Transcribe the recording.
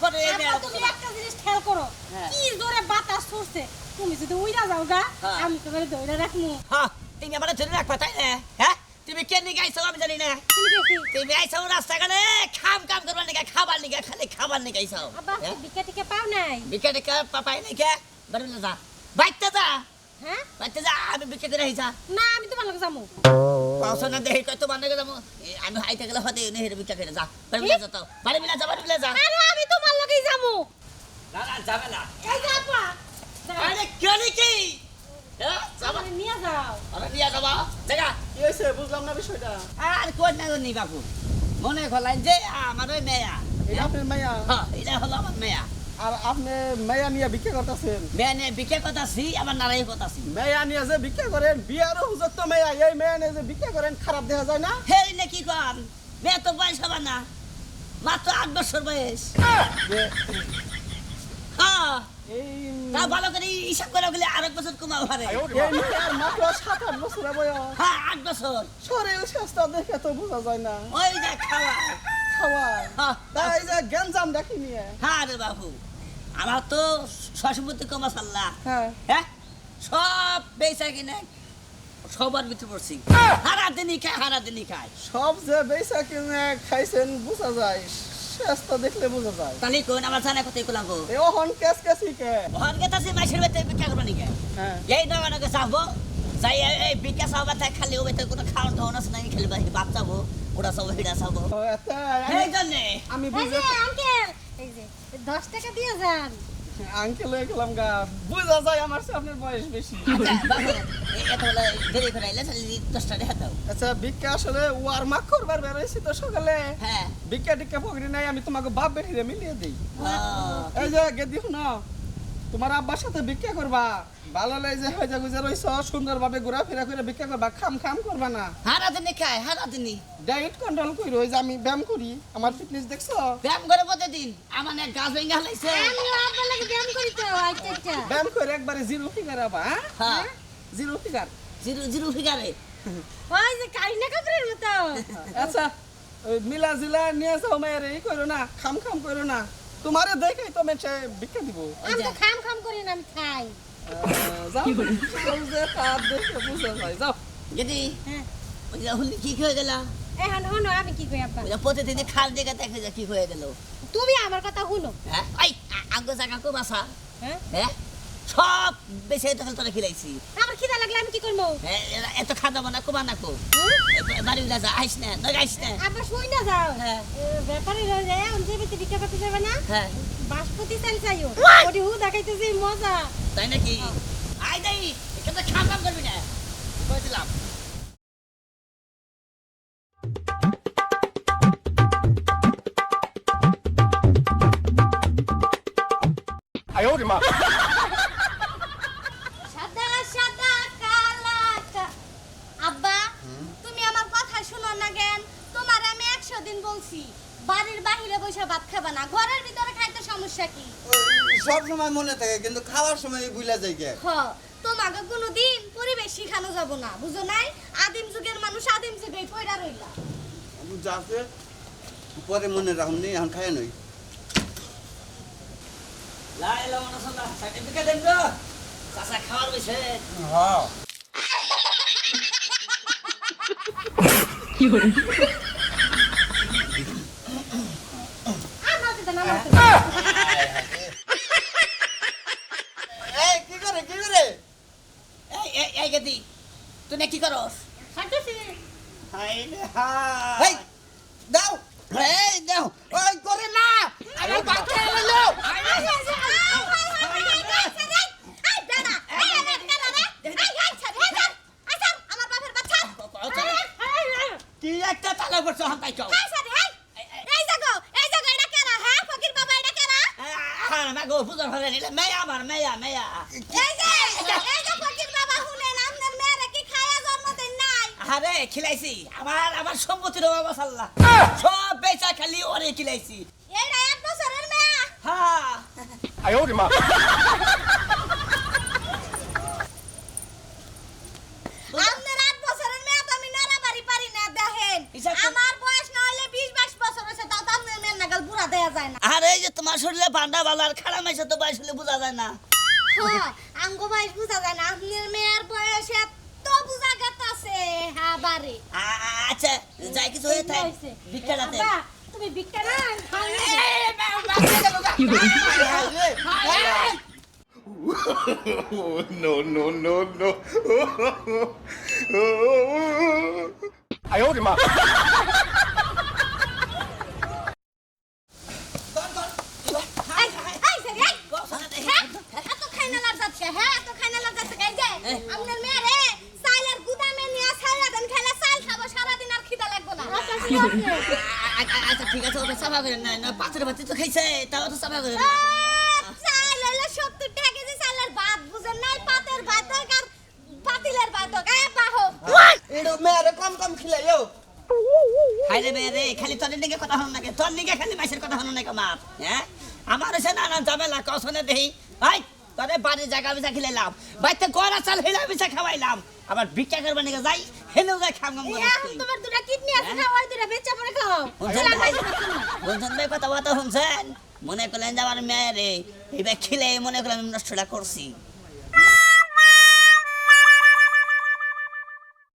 পরে তুমি একটা জিনিস খেয়াল করো কি জোরে বাতাস ছুটছে তুমি যদি উইরা যাও গা আমি তোমারে ধরে রাখমু হ্যাঁ তুমি আমারে ধরে রাখবা তাই না হ্যাঁ তুমি কেন গাইছো আমি জানি না তুমি আইছো রাস্তাঘাটে কাম করবার নিকা খাবার নিকা খালি খাবার নিকা আইছো আব্বা বিকা টিকা পাও নাই বিকা টিকা পাপাই নাই কে বাড়িতে যা বাইতে যা হ্যাঁ বাইতে যা আমি বিকা করে আইছা না আমি তোমার লগে যামু পাওছ না দেই কত মানে যাবো আমি হাইতে গেলে হতে নেই বিকা করে যা বাড়িতে যা তো বাড়িতে যা আরে আমি তোমার লগেই যামু না না যাবে না এই যা আপা আরে কেন কি হ্যাঁ যাবা আমারে নিয়ে যাও আরে নিয়া যাবা জায়গা কি হয়েছে বুঝলাম না বিষয়টা। আর কোন না নি বাবু মনে খলাই যে আমার ওই মেয়া এটা আপনার মাইয়া হ্যাঁ এটা হলো আমার মেয়া আর আপনি মাইয়া নিয়ে ভিক্ষা করতেছেন। মেয়া নিয়ে বিকে কথাছি আমার নারাই কথাছি মাইয়া নিয়ে যে ভিক্ষা করেন বিয়ারও হুজুর তো মাইয়া এই মাইয়া নিয়ে যে ভিক্ষা করেন খারাপ দেখা যায় না? হে নে কি কর মেয়ে তো বয়স হবে না মাত্র 8 বছর বয়স যে হ্যাঁ এই তা ভালো করে হিসাব করে গেলে আরেক বছর কমাও পারে এই মাইয়ার মাত্র 7-8 বছর বয়স। হ্যাঁ 8 বছর শরীর স্বাস্থ্য দেখে তো বোঝা যায় না। ওই যে খাওয়া খাওয়ায় হ্যাঁ তাই যে গেঞ্জাম দেখি নিয়ে। হ্যাঁ রে বাবু আমার তো শ্বশুরপতি কমা সাল্লা হ্যাঁ হ্যাঁ সব বেচা কিনে সবার ভিতরে পড়ছি হারা দিনই খায় সব যে বেচা কিনে খাইছেন বোঝা যায়, স্বাস্থ্য দেখলে বোঝা যায়। তাহলে কোন আমার জানা কথাই কলাম গো এই ওহন কেস কেসিকে ওখান কে তাসি মাসের বেতে বিক্রি করবো নাকি হ্যাঁ এই না মানে যাবো যাই এই বিক্রি চাওয়া তাই খালি ও বেতে কোনো খাওয়ান দাওয়ান আছে নাকি খালি বাপ যাবো ওরা সব হিড়া চাবো ও এত এই জন্যে আমি এই বুঝে যে আঙ্কেল এই যে 10 টাকা দিয়ে যান আঙ্কেল হয়ে গেলাম গা, বুঝা যায় আমার চেয়ে আপনার বয়স বেশি। আচ্ছা বাবু এত বলে দেরি করে আইলে তাহলে 10 টাকা দেখা দাও আচ্ছা ভিক্ষা আসলে ওয়ার মাক করবার বেরোইছি তো সকালে হ্যাঁ ভিক্ষা টিক্ষা পকড়ি নাই, আমি তোমাকে বাপ বেটিরে মিলিয়ে দিই। ও, এই যে গেদি শুনো, তোমার আব্বার সাথে ভিক্ষা করবা, ভালো লাগে যে হয়ে গুজে রইছ সুন্দরভাবে ঘোরাফেরা করে ভিক্ষা করবা, খাম খাম করবা না। হারা দিনই খায় হারা দিনই ডায়েট কন্ট্রোল করি, ওই যে আমি ব্যায়াম করি, আমার ফিটনেস দেখছো? ব্যায়াম করে প্রতিদিন আমার এক গাছ ভেঙে হালাইছে আমি আপনার লাগে ব্যায়াম করি তো আচ্ছা আচ্ছা ব্যায়াম করে একবারে জিরো ফিগার আবা, হ্যাঁ জিরো ফিগার। জিরো জিরো ফিগারে ওই যে কারিনা কাপুরের মতো আচ্ছা ওই মিলা জিলা নিয়ে যাও মেয়ের, এই করো না, খাম খাম করো না, তোমারে দেখেই তো মেয়ে ভিক্ষা দিব। আমি তো খাম খাম করি না আমি খাই যাও যাও যে তার দেখে বুঝা যায়, যাও। যদি হ্যাঁ ওই যে হুলি কি হয়ে গেল এখন হনো আমি কি কই আব্বা ওই যে প্রতিদিন খাল দেখে দেখে যে কি হয়ে গেল তুমি আমার কথা শুনো হ্যাঁ ওই আঙ্গ জায়গা কো বাসা হ্যাঁ হ্যাঁ সব বেশি তখন তোরা খিলাইছি আমার খিদা লাগলে আমি কি করবো হ্যাঁ এত খাওয়া দাওয়া না কমা না কো বাড়ি যা আইস না নয় আইস না আব্বা শুই না যাও হ্যাঁ। ব্যাপারে রয়ে যায় অঞ্চল ভিতরে ভিক্ষা করতে যাবে না হ্যাঁ বাসপতি চাল চাইও ওটি হু দেখাইতেছে মজা তাই নাকি আই দেই কিন্তু খাম খাম করবি না কই দিলাম সাদা সাদা কালা আব্বা তুমি আমার কথা শুনো না কেন? তোমার আমি 100 দিন বলছি বাড়ির বাহিরে বসে ভাত খাবা না, ঘরের ভিতরে খাইতে সমস্যা কি? সব সময় মনে থাকে কিন্তু খাওয়ার সময় ভুলে যাই গে। হ তোমাকে কোনোদিন পরিবেশ শিখানো যাব না, বুঝো নাই? আদিম যুগের মানুষ আদিম যুগেই পয়রা রইলা। আমি যাতে পরে মনে রাখুন নি, এখন খাই নই। লা ইলাহা ইল্লাল্লাহ সার্টিফিকেট দেন গো চাচা খাওয়ার বসে হ্যাঁ আমার তো না আমার এই কি করে কি করে? এই এই এই গদি তুই না কি করস খাইতেছি হাই রে হাই এই দাও, এই দাও, ওই করে না, আমার বাচ্চা এলো। কি একটা তালা করছো হাম তাই কও মা গো বুঝার হবে নিলে মেয়া আমার মেয়া মেয়া আরে খিলাইছি আমার আমার সম্পত্তির অভাব আছে আল্লাহ সব বেচা খালি ওরে খিলাইছি হ্যাঁ আমার বয়স না হলে 20-22 বছর হয়েছে, তাও তো আপনার মেয়ের নাগাল বুড়া দেয়া যায় না। আরে এই যে তোমার শরীরে বান্ধা ভালো আর খারাপ মাইছে তো বয়স হলে বোঝা যায় না। হ্যাঁ আঙ্গ বয়স বুঝা যায় না, আপনার মেয়ের বয়স এত বুঝা গেতাছে। হ্যাঁ বারে আচ্ছা যাই কিছু হয়ে থাকে হয়েছে? ভিক্ষাটাতে আব্বা, তুমি ভিক্ষা না no, no, no, no. 哎呦我的妈！ এই এই সেরি হ্যাঁ এত খাইনালার যাচ্ছে, হ্যাঁ এত খাইনালার যাচ্ছে। এই যে আপনার মেয়ে রে সাইলের গুদামে নিয়ে সাইলা দেন, খাইলে সাইল খাবো সারাদিন, আর খিদা লাগবে না। আচ্ছা ঠিক আছে ওটা সাফা করে না পাথরের ভাতি তো খাইছে তাও তো সাফা করে না। চাল হইলো 70 টাকা কেজি, চালের ভাত বুঝেন নাই, পাতের ভাত হোক আর পাতিলের ভাত হোক, বাহো এডো মেরে কম কম খিলাইও খাইলে মেয়ে খালি তোর নিকে কথা হন নাকি, তোর নিকে খালি মাইসের কথা হন নাকি আমার, হ্যাঁ আমার হচ্ছে নানা ঝামেলা কসনে দেহি ভাই তোরে বাড়ির জায়গা বিছা খিলাইলাম, বাইতে গড়া চাল হেলা বিছা খাওয়াইলাম, আবার ভিক্ষা করবার নিকে যাই হেলেও যাই খাম খাম করে এখন তোমার দুটা কিডনি আছে না, ওই দুটা বেচা পরে খাও। বলছেন ভাই কথা শুনছেন, মনে করলেন যে আমার মেয়ে রে এইবার খিলে মনে করলেন নষ্টটা করছি।